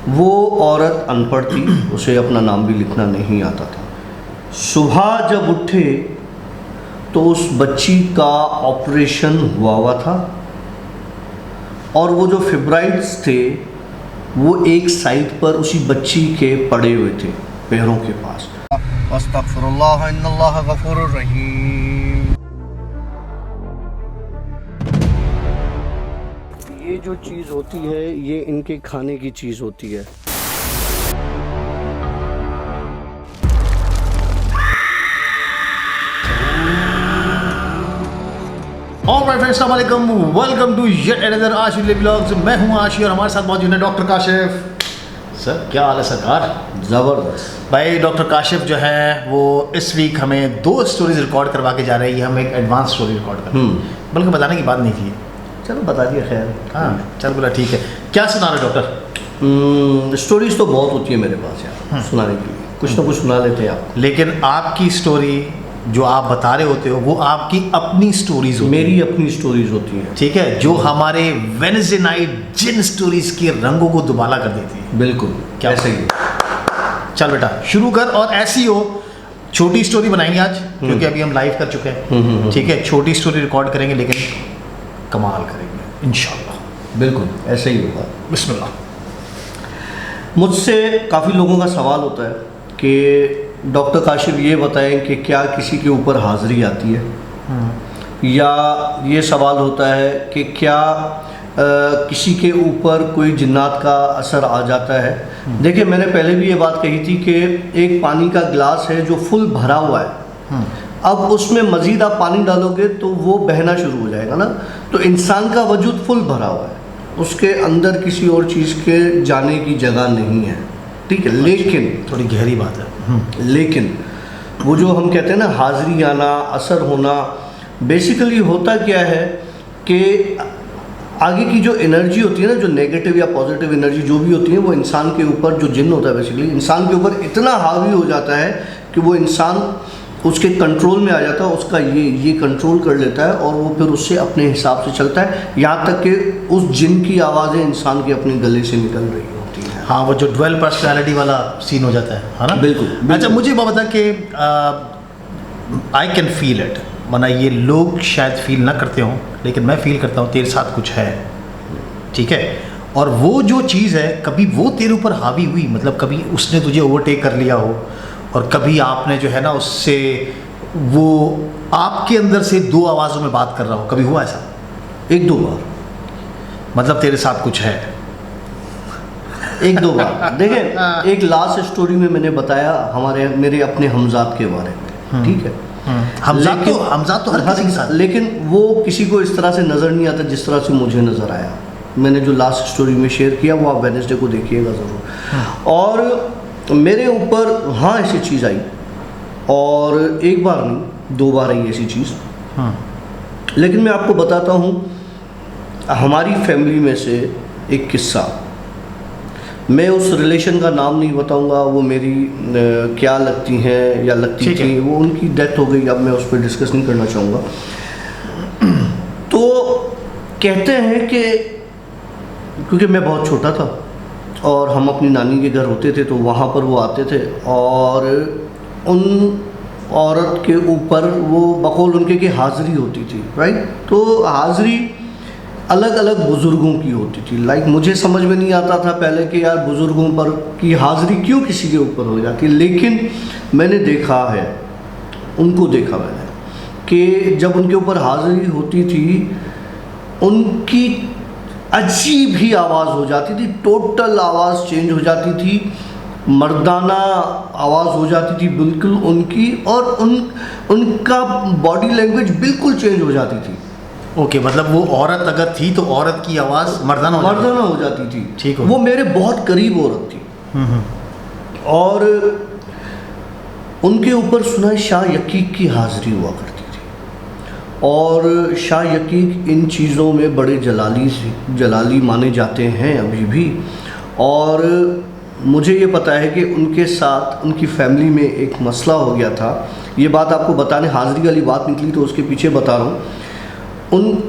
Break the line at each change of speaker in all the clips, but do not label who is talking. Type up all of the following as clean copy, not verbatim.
वो औरत अनपढ़ थी, उसे अपना नाम भी लिखना नहीं आता था। सुबह जब उठे तो उस बच्ची का ऑपरेशन हुआ था और वो जो फिब्राइड्स थे वो एक साइड पर उसी बच्ची के पड़े हुए थे, पैरों के पास। अस्तगफिरुल्लाह इन्नल्लाह गफूरुर रहीम। ये जो चीज़ होती है ये इनके खाने की चीज़ होती है।
ऑलराइट फ्रेंड्स, अस्सलाम वालेकुम, वेलकम टू येट अनदर आशी व्लॉग्स। मैं हूं आशी और हमारे साथ मौजूद है डॉक्टर काशिफ। सर क्या हाल है सरकार?
ज़बरदस्त
भाई डॉक्टर काशिफ जो है वो इस वीक हमें 2 स्टोरीज रिकॉर्ड करवा के जा रही है। हम एक एडवांस स्टोरी रिकॉर्ड कर रहे हैं, बल्कि बताने की बात नहीं थी।
चलो बता दिया, खैर।
हाँ चल बोला ठीक है। क्या सुना रहे डॉक्टर?
स्टोरीज तो बहुत होती है मेरे पास यार, सुनाने के लिए कुछ ना कुछ सुना लेते हैं आपको।
लेकिन आपकी स्टोरी जो आप बता रहे होते हो वो आपकी अपनी स्टोरीज होती
मेरी अपनी स्टोरीज होती हैं,
ठीक है, जो हमारे वेडनेसडे नाइट जिन स्टोरीज के रंगों को दुबाला कर देती है।
बिल्कुल
क्या
ऐसे ही।
चल बेटा शुरू कर, और ऐसी हो छोटी स्टोरी बनाएंगे आज, क्योंकि अभी हम लाइव कर चुके हैं। ठीक है, छोटी स्टोरी रिकॉर्ड करेंगे लेकिन कमाल करेंगे इंशाल्लाह।
बिल्कुल ऐसे ही होगा।
बिस्मिल्लाह।
मुझसे काफ़ी लोगों का सवाल होता है कि डॉक्टर काशिफ ये बताएं कि क्या किसी के ऊपर हाज़री आती है, या ये सवाल होता है कि क्या किसी के ऊपर कोई जिन्नात का असर आ जाता है। देखिए मैंने पहले भी ये बात कही थी कि एक पानी का गिलास है जो फुल भरा हुआ है, अब उसमें मज़ीद आप पानी डालोगे तो वो बहना शुरू हो जाएगा ना। तो इंसान का वजूद फुल भरा हुआ है, उसके अंदर किसी और चीज़ के जाने की जगह नहीं है, ठीक है। लेकिन
थोड़ी गहरी बात है।
लेकिन वो जो हम कहते हैं ना हाज़री आना, असर होना, बेसिकली होता क्या है कि आगे की जो एनर्जी होती है ना, जो नेगेटिव या पॉजिटिव एनर्जी जो भी होती है, वो इंसान के ऊपर, जो जिन्न होता है बेसिकली इंसान के ऊपर इतना हावी हो जाता है कि वो इंसान उसके कंट्रोल में आ जाता है, उसका ये कंट्रोल कर लेता है और वो फिर उससे अपने हिसाब से चलता है, यहाँ तक कि उस जिन्न की आवाज़ें इंसान के अपने गले से निकल रही होती हैं।
हाँ, वो जो ड्वेल पर्सनैलिटी वाला सीन हो जाता है ना।
बिल्कुल।
अच्छा मुझे बात बता कि आई कैन फील इट, वरना ये लोग शायद फील ना करते हों, लेकिन मैं फील करता हूँ तेरे साथ कुछ है, ठीक है। और वो जो चीज़ है, कभी वो तेरे ऊपर हावी हुई, मतलब कभी उसने तुझे ओवरटेक कर लिया हो, और कभी आपने जो है ना उससे, वो आपके अंदर से 2 आवाज़ों में बात कर रहा हो, कभी हुआ ऐसा?
1-2 बार,
मतलब तेरे साथ कुछ है
1-2 बार। देखें एक लास्ट स्टोरी में मैंने बताया मेरे अपने हमजाद के बारे में, ठीक है।
हमजाद तो हर किसी के साथ,
लेकिन वो किसी को इस तरह से नज़र नहीं आता जिस तरह से मुझे नज़र आया। मैंने जो लास्ट स्टोरी में शेयर किया वो आप वेडनेसडे को देखिएगा ज़रूर। और मेरे ऊपर हाँ ऐसी चीज़ आई, और 1 बार नहीं 2 बार आई ऐसी चीज़। लेकिन मैं आपको बताता हूँ हमारी फैमिली में से एक किस्सा। मैं उस रिलेशन का नाम नहीं बताऊंगा, वो मेरी क्या लगती हैं या लगती थी, वो उनकी डेथ हो गई, अब मैं उस पर डिस्कस नहीं करना चाहूँगा। तो कहते हैं कि क्योंकि मैं बहुत छोटा था और हम अपनी नानी के घर होते थे, तो वहाँ पर वो आते थे और उन औरत के ऊपर वो बकौल उनके की हाज़री होती थी, राइट। तो हाज़री अलग अलग बुज़ुर्गों की होती थी। लाइक मुझे समझ में नहीं आता था पहले कि यार बुज़ुर्गों पर की हाज़री क्यों किसी के ऊपर हो जाती, लेकिन मैंने देखा है, उनको देखा मैंने कि जब उनके ऊपर हाज़री होती थी उनकी अजीब ही आवाज़ हो जाती थी, टोटल आवाज़ चेंज हो जाती थी, मर्दाना आवाज़ हो जाती थी बिल्कुल उनकी, और उनका बॉडी लैंग्वेज बिल्कुल चेंज हो जाती थी।
ओके, मतलब वो औरत अगर थी तो औरत की आवाज़ मर्दाना
हो जाती थी,
ठीक है।
वो मेरे बहुत करीब औरत थी, और उनके ऊपर सुना शाह यकीक की हाज़री हुआ करती थी, और शाह यकीक इन चीज़ों में बड़े जलाली माने जाते हैं अभी भी। और मुझे ये पता है कि उनके साथ उनकी फैमिली में एक मसला हो गया था। ये बात आपको बताने, हाज़री वाली बात निकली तो उसके पीछे बता रहा हूँ।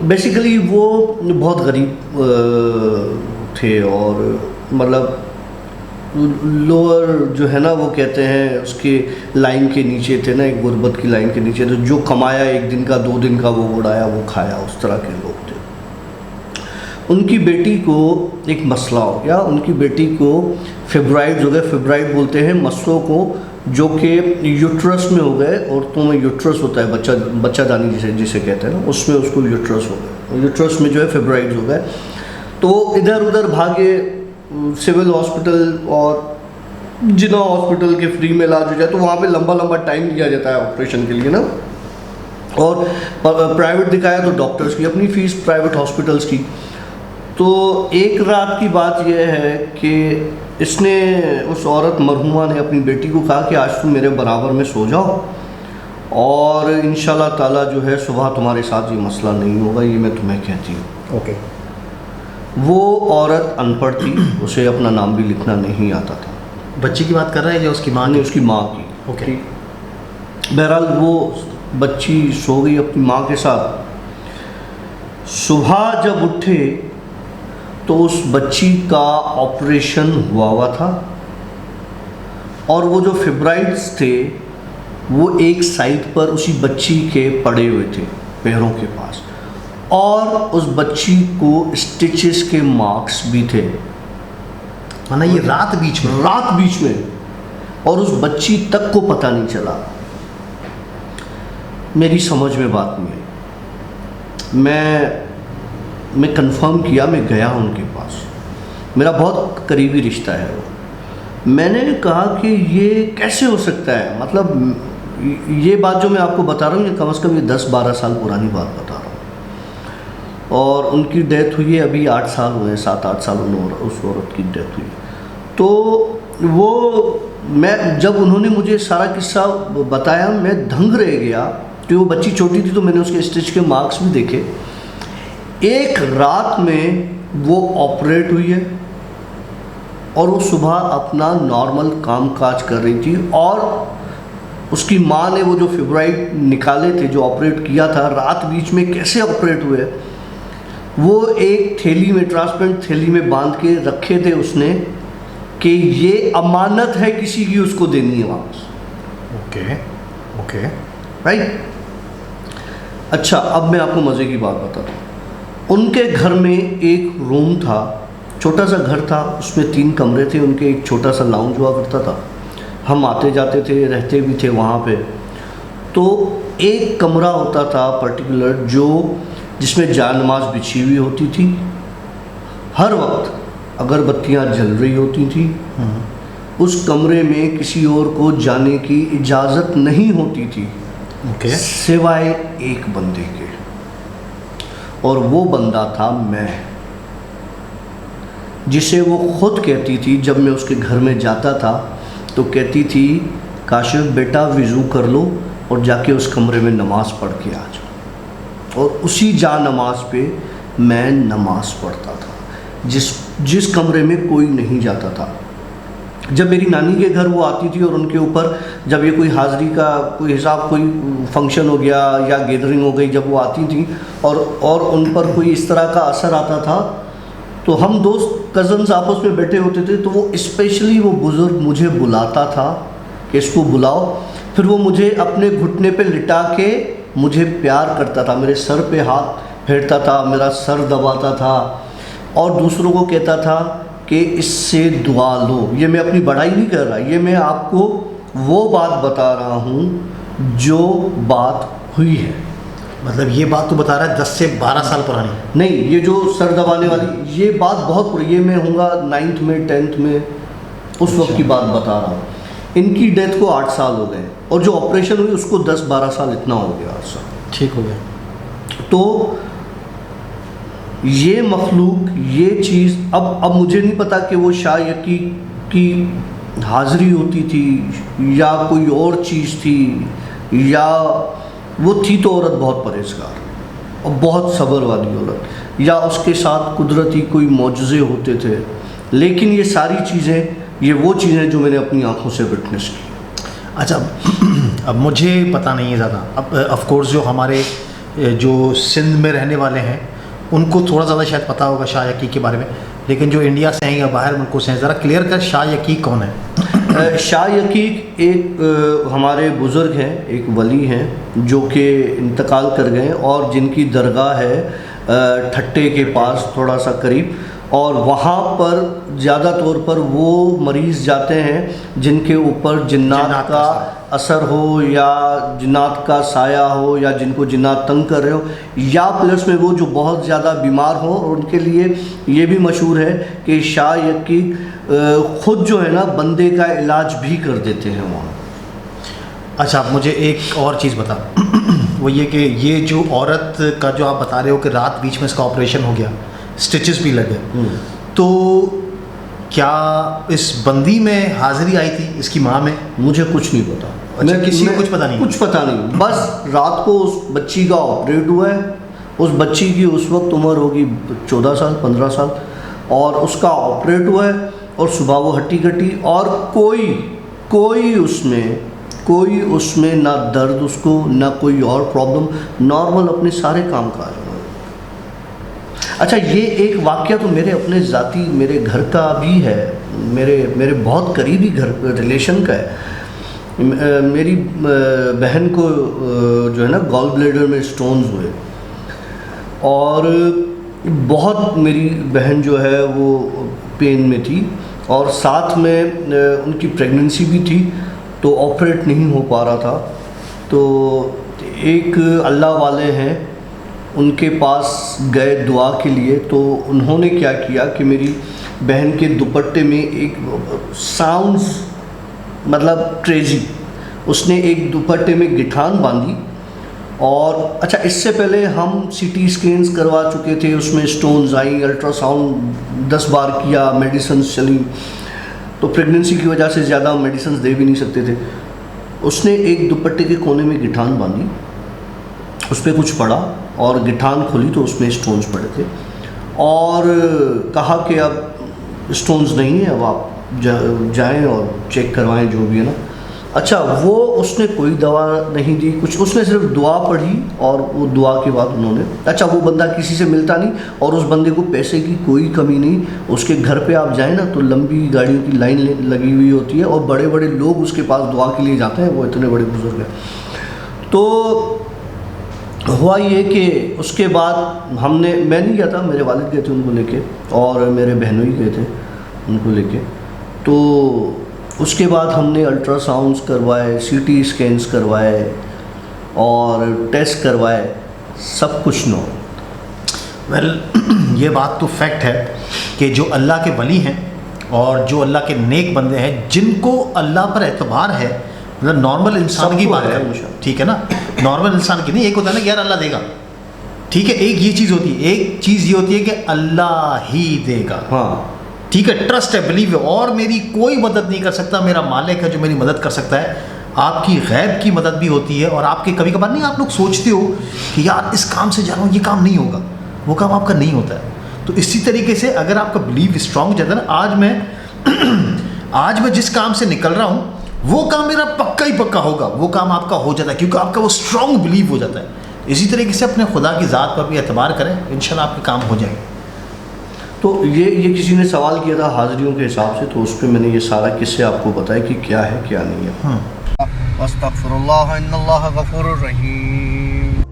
बेसिकली वो बहुत गरीब थे, और मतलब लोअर जो है ना, वो कहते हैं उसके लाइन के नीचे थे ना, एक गुर्बत की लाइन के नीचे, तो जो कमाया एक दिन का 2 दिन का वो उड़ाया वो खाया, उस तरह के लोग थे। उनकी बेटी को एक मसला हो गया, उनकी बेटी को फेब्राइड्स हो गए। फेब्राइड बोलते हैं मसलों को जो कि यूट्रस में हो गए, औरतों में यूट्रस होता है, बच्चादानी जिसे कहते हैं ना, उसमें उसको यूट्रस हो गए, यूट्रस में जो है फेब्राइड्स हो गए। तो इधर उधर भागे, सिविल हॉस्पिटल और जिना हॉस्पिटल के फ्री में इलाज हो जाए, तो वहाँ पे लंबा लंबा टाइम लिया जाता है ऑपरेशन के लिए ना। और प्राइवेट दिखाया तो डॉक्टर्स की अपनी फ़ीस, प्राइवेट हॉस्पिटल्स की। तो एक रात की बात यह है कि इसने, उस औरत मरहुमा ने अपनी बेटी को कहा कि आज तुम मेरे बराबर में सो जाओ और इंशाल्लाह ताला जो है सुबह तुम्हारे साथ ये मसला नहीं होगा, ये मैं तुम्हें कहती हूँ।
ओके।
वो औरत अनपढ़ थी, उसे अपना नाम भी लिखना नहीं आता था।
बच्ची की बात कर रहा है या उसकी माँ
ने
की?
उसकी माँ की।
ओके।
बहरहाल वो बच्ची सो गई अपनी माँ के साथ। सुबह जब उठे तो उस बच्ची का ऑपरेशन हुआ था और वो जो फेब्राइड्स थे वो एक साइड पर उसी बच्ची के पड़े हुए थे पैरों के पास, और उस बच्ची को स्टिचेस के मार्क्स भी थे।
माना ये रात बीच में, और उस बच्ची तक को पता नहीं चला। मेरी समझ में बात नहीं आई। मैं कंफर्म किया, मैं गया उनके पास, मेरा बहुत करीबी रिश्ता है वो। मैंने कहा कि ये कैसे हो सकता है, मतलब ये बात जो मैं आपको बता रहा हूँ ये कम से कम ये 10-12 साल पुरानी बात बता रहा हूँ, और उनकी डेथ हुई है अभी 8 साल हुए, 7-8 साल उस औरत की डेथ हुई। तो वो, मैं जब उन्होंने मुझे सारा किस्सा बताया मैं दंग रह गया कि वो बच्ची छोटी थी, तो मैंने उसके स्टिच के मार्क्स भी देखे। एक रात में वो ऑपरेट हुई है और वो सुबह अपना नॉर्मल काम काज कर रही थी, और उसकी माँ ने वो जो फेब्राइड निकाले थे, जो ऑपरेट किया था, रात बीच में कैसे ऑपरेट हुए, वो एक थैली में, ट्रांसपेरेंट थैली में बांध के रखे थे उसने कि ये अमानत है किसी की, उसको देनी है वापस। ओके।
राइट। अच्छा, अब मैं आपको मज़े की बात बताता हूँ। उनके घर में एक रूम था, छोटा सा घर था, उसमें 3 कमरे थे, उनके एक छोटा सा लाउंज हुआ करता था, हम आते जाते थे, रहते भी थे वहाँ पे। तो एक कमरा होता था पर्टिकुलर जिसमें जान-नमाज बिछी हुई होती थी, हर वक्त अगरबत्तियाँ जल रही होती थी, उस कमरे में किसी और को जाने की इजाज़त नहीं होती थी, सिवाय एक बंदे के, और वो बंदा था मैं, जिसे वो खुद कहती थी, जब मैं उसके घर में जाता था तो कहती थी काशिफ बेटा वज़ू कर लो और जाके उस कमरे में नमाज़ पढ़ के आ जाओ। और उसी जा नमाज पे मैं नमाज़ पढ़ता था, जिस कमरे में कोई नहीं जाता था। जब मेरी नानी के घर वो आती थी और उनके ऊपर जब ये कोई हाज़री का कोई हिसाब, कोई फंक्शन हो गया या गैदरिंग हो गई, जब वो आती थी और उन पर कोई इस तरह का असर आता था, तो हम दोस्त कज़न्स आपस में बैठे होते थे, तो वो स्पेशली वो बुज़ुर्ग मुझे बुलाता था कि इसको बुलाओ। फिर वो मुझे अपने घुटने पे लिटा के मुझे प्यार करता था, मेरे सर पे हाथ फेरता था, मेरा सर दबाता था और दूसरों को कहता था कि इससे दुआ लो। ये मैं अपनी बड़ाई नहीं कर रहा, ये मैं आपको वो बात बता रहा हूँ जो बात हुई है।
मतलब ये बात तो बता रहा है 10 से 12 साल पुरानी?
नहीं, ये जो सर दबाने वाली ये बात बहुत पुरानी, ये मैं होऊंगा 9th में 10th में, उस वक्त की बात बता रहा हूँ। इनकी डेथ को 8 साल हो गए और जो ऑपरेशन हुई उसको 10-12 साल, इतना हो गया अर्सा।
ठीक हो गया।
तो ये मखलूक, ये चीज़, अब मुझे नहीं पता कि वो शायद की हाज़री होती थी या कोई और चीज़ थी, या वो थी तो औरत बहुत परहेज़गार और बहुत सब्र वाली औरत, या उसके साथ कुदरती कोई मौजज़े होते थे। लेकिन ये सारी चीज़ें, ये वो चीज़ें जो मैंने अपनी आंखों से विटनेस की।
अच्छा, अब मुझे पता नहीं है ज़्यादा, अब ऑफ कोर्स जो हमारे जो सिंध में रहने वाले हैं उनको थोड़ा ज़्यादा शायद पता होगा शाह यकी के बारे में। लेकिन जो इंडिया से हैं या बाहर मुल्कों से हैं, ज़रा क्लियर कर शाह यकीक कौन है?
शाह यकीक एक हमारे बुज़ुर्ग हैं, एक वली हैं जो कि इंतकाल कर गए और जिनकी दरगाह है ठट्टे के पास थोड़ा सा करीब, और वहाँ पर ज़्यादा तौर पर वो मरीज़ जाते हैं जिनके ऊपर जिन्नात का असर हो या जिन्नात का साया हो या जिनको जिन्नात तंग कर रहे हो, या प्लस में वो जो बहुत ज़्यादा बीमार हो, और उनके लिए ये भी मशहूर है कि शाह यकीक ख़ुद जो है ना बंदे का इलाज भी कर देते हैं वहाँ।
अच्छा, आप मुझे एक और चीज़ बता वो ये कि ये जो औरत का जो आप बता रहे हो कि रात बीच में इसका ऑपरेशन हो गया, स्टिचेस भी लगे, तो क्या इस बंदी में हाजिरी आई थी इसकी माँ में?
मुझे कुछ नहीं पता।
अच्छा, किसी को कुछ पता नहीं?
कुछ पता नहीं, बस रात को उस बच्ची का ऑपरेट हुआ है। उस बच्ची की उस वक्त उम्र होगी 14 साल 15 साल, और उसका ऑपरेट हुआ है और सुबह वो हट्टी कट्टी, और कोई उसमें ना दर्द उसको, ना कोई और प्रॉब्लम, नॉर्मल अपने सारे काम काज। अच्छा, ये एक वाक़या तो मेरे अपने ज़ाती मेरे घर का भी है, मेरे बहुत करीबी घर रिलेशन का है। मेरी बहन को जो है ना गॉल ब्लैडर में स्टोन्स हुए, और बहुत मेरी बहन जो है वो पेन में थी, और साथ में उनकी प्रेगनेंसी भी थी, तो ऑपरेट नहीं हो पा रहा था। तो एक अल्लाह वाले हैं, उनके पास गए दुआ के लिए, तो उन्होंने क्या किया कि मेरी बहन के दुपट्टे में एक साउंड्स मतलब क्रेजी, उसने एक दुपट्टे में गिठान बांधी। और अच्छा, इससे पहले हम सीटी स्कैन्स करवा चुके थे, उसमें स्टोन्स आई, अल्ट्रासाउंड 10 बार किया, मेडिसिन चली, तो प्रेगनेंसी की वजह से ज़्यादा मेडिसिन दे भी नहीं सकते थे। उसने एक दुपट्टे के कोने में गिठान बांधी, उस पर कुछ पड़ा, और गिठान खोली तो उसमें स्टोन्स पड़े थे, और कहा कि अब स्टोन्स नहीं है, अब आप जाएं और चेक करवाएं जो भी है ना। अच्छा, वो उसने कोई दवा नहीं दी, कुछ, उसने सिर्फ दुआ पढ़ी, और वो दुआ के बाद उन्होंने, अच्छा, वो बंदा किसी से मिलता नहीं, और उस बंदे को पैसे की कोई कमी नहीं, उसके घर पे आप जाएं ना तो लंबी गाड़ियों की लाइन लगी हुई होती है, और बड़े बड़े लोग उसके पास दुआ के लिए जाते हैं, वो इतने बड़े बुजुर्ग हैं। तो हुआ ये कि उसके बाद मैं नहीं गया था, मेरे वालिद गए थे उनको लेके, और मेरे बहनों ही गए थे उनको लेके। तो उसके बाद हमने अल्ट्रासाउंड्स करवाए, सीटी स्कैन्स करवाए, और टेस्ट करवाए, सब कुछ नॉर्मल।
वेल, ये बात तो फैक्ट है कि जो अल्लाह के वली हैं और जो अल्लाह के नेक बंदे हैं, जिनको अल्लाह पर एतबार है, मतलब नॉर्मल इंसान की बात है, ठीक है ना, नॉर्मल इंसान की नहीं। एक होता है ना कि यार अल्लाह देगा, ठीक है, एक ये चीज़ होती है, एक चीज़ ये होती है कि अल्लाह ही देगा,
हाँ
ठीक है, ट्रस्ट है, बिलीव है, और मेरी कोई मदद नहीं कर सकता, मेरा मालिक है जो मेरी मदद कर सकता है। आपकी गैब की मदद भी होती है, और आपके कभी कभार नहीं, आप लोग सोचते हो कि यार इस काम से जा रहा हूँ, ये काम नहीं होगा, वो काम आपका नहीं होता है। तो इसी तरीके से अगर आपका बिलीव स्ट्रांग हो जाता है ना, आज मैं जिस काम से निकल रहा हूँ वो काम मेरा पक्का ही पक्का होगा, वो काम आपका हो जाता है, क्योंकि आपका वो स्ट्रांग बिलीव हो जाता है। इसी तरीके से अपने खुदा की ज़ात पर भी एतबार करें, इंशाल्लाह आपके काम हो जाएंगे।
तो ये किसी ने सवाल किया था हाजिरियों के हिसाब से, तो उस पर मैंने ये सारा किस्से आपको बताया कि क्या है क्या नहीं है। अस्तगफिरुल्लाह इन्नल्लाह गफूरुर रहीम।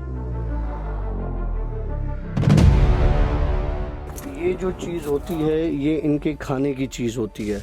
ये जो चीज़ होती है, ये इनके खाने की चीज़ होती है।